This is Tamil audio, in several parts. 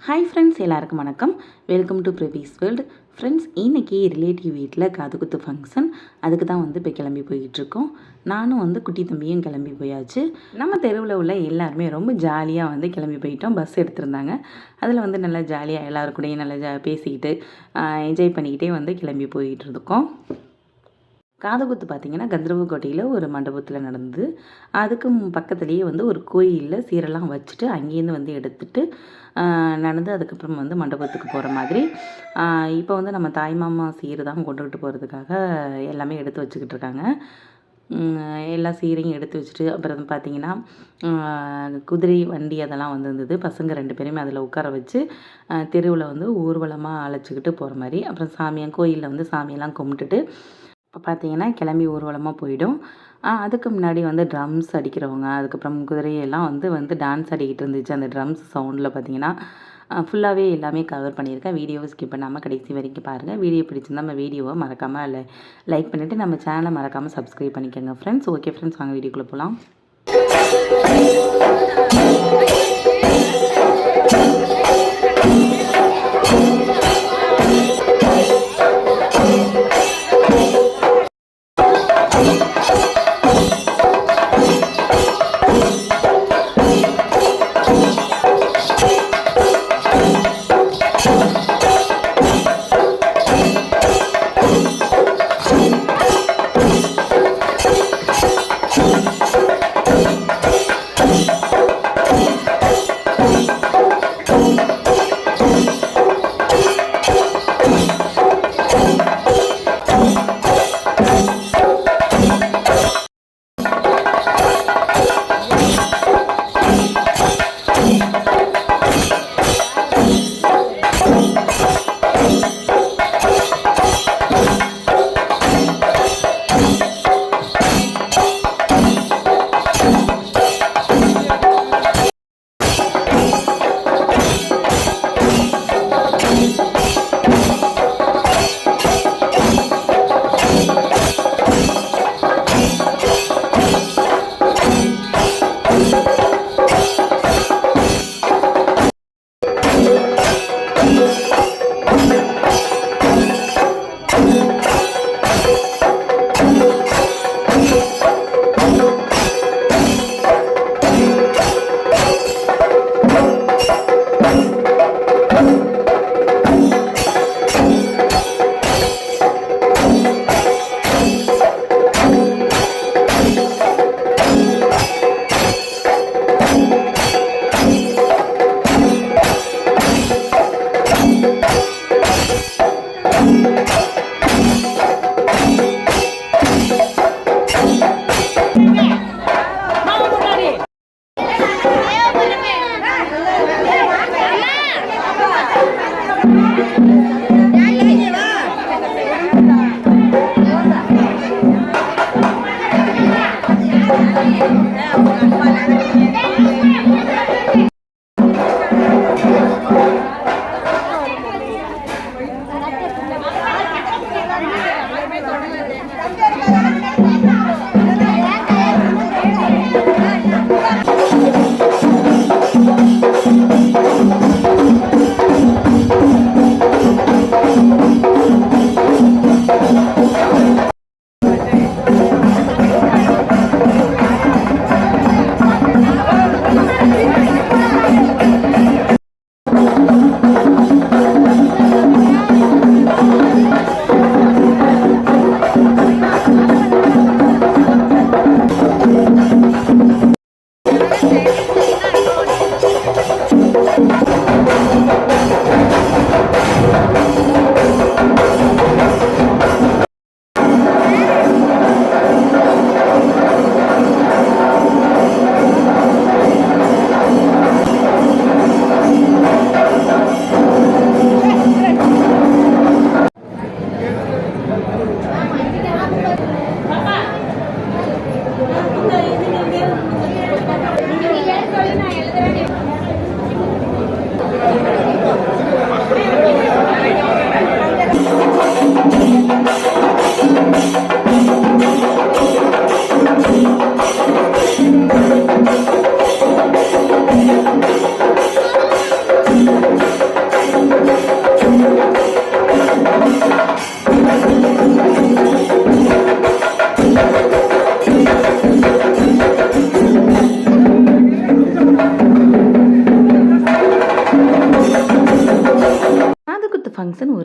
ஹாய் ஃப்ரெண்ட்ஸ், எல்லாருக்கும் வணக்கம். வெல்கம் டு பிரபீஸ் வேர்ல்டு. ஃப்ரெண்ட்ஸ், இன்றைக்கி ரிலேட்டிவ் வீட்டில் காதுகுத்து ஃபங்க்ஷன். அதுக்கு தான் இப்போ கிளம்பி போயிட்டுருக்கோம். நானும் குட்டி தம்பியும் கிளம்பி போயாச்சு. நம்ம தெருவில் உள்ள எல்லாருமே ரொம்ப ஜாலியாக கிளம்பி போயிட்டோம். பஸ் எடுத்திருந்தாங்க. அதில் நல்லா ஜாலியாக எல்லாருக்கூடையும் நல்லா பேசிக்கிட்டு என்ஜாய் பண்ணிக்கிட்டே கிளம்பி போயிட்டு இருக்கோம். காதுகுத்து பார்த்திங்கன்னா கந்தர்வக்கோட்டையில் ஒரு மண்டபத்தில் நடந்தது. அதுக்கு பக்கத்துலேயே ஒரு கோயிலில் சீரெல்லாம் வச்சுட்டு அங்கேருந்து எடுத்துகிட்டு நடந்து அதுக்கப்புறம் மண்டபத்துக்கு போகிற மாதிரி. இப்போ நம்ம தாய்மாமா சீர் தான் கொண்டுக்கிட்டு போகிறதுக்காக எல்லாமே எடுத்து வச்சுக்கிட்டு இருக்காங்க. எல்லா சீரையும் எடுத்து வச்சுட்டு அப்புறம் பார்த்திங்கன்னா குதிரை வண்டி அதெல்லாம் இருந்தது. பசங்க 2 பேருமே அதில் உட்கார வச்சு தெருவில் ஊர்வலமாக அழைச்சிக்கிட்டு போகிற மாதிரி. அப்புறம் கோயிலில் சாமியெல்லாம் கும்பிட்டுட்டு இப்போ பார்த்திங்கன்னா கிளம்பி ஊர்வலமாக போயிடும். அதுக்கு முன்னாடி ட்ரம்ஸ் அடிக்கிறவங்க, அதுக்கப்புறம் குதிரையெல்லாம் டான்ஸ் ஆடிக்கிட்டு இருந்துச்சு. அந்த ட்ரம்ஸ் சவுண்டில் பார்த்திங்கன்னா ஃபுல்லாகவே எல்லாமே கவர் பண்ணியிருக்கேன். வீடியோவை ஸ்கிப் பண்ணாமல் கடைசி வரைக்கும் பாருங்கள். வீடியோ பிடிச்சிருந்தால் நம்ம வீடியோவை மறக்காமல் லைக் பண்ணிவிட்டு நம்ம சேனலை மறக்காமல் சப்ஸ்கிரைப் பண்ணிக்கோங்க ஃப்ரெண்ட்ஸ். ஓகே ஃப்ரெண்ட்ஸ், வாங்க வீடியோக்குள்ளே போகலாம்.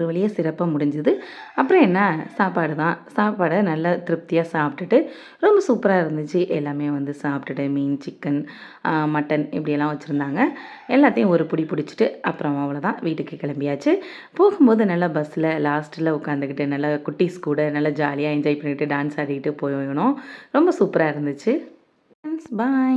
வழியாக சிறப்பாக முடிஞ்சுது. அப்புறம் என்ன சாப்பாடு தான். சாப்பாடை நல்லா திருப்தியாக சாப்பிட்டுட்டு ரொம்ப சூப்பராக இருந்துச்சு. எல்லாமே வந்து சாப்பிட்டுட்டு மீன், சிக்கன், மட்டன் இப்படியெல்லாம் வச்சுருந்தாங்க. எல்லாத்தையும் ஒரு பிடி பிடிச்சிட்டு அப்புறம் அவ்வளோதான் வீட்டுக்கு கிளம்பியாச்சு. போகும்போது நல்லா பஸ்ஸில் லாஸ்ட்டில் உட்காந்துக்கிட்டு நல்லா குட்டீஸ் கூட நல்லா ஜாலியாக என்ஜாய் பண்ணிவிட்டு டான்ஸ் ஆடிக்கிட்டு போகணும். ரொம்ப சூப்பராக இருந்துச்சு. Friends bye.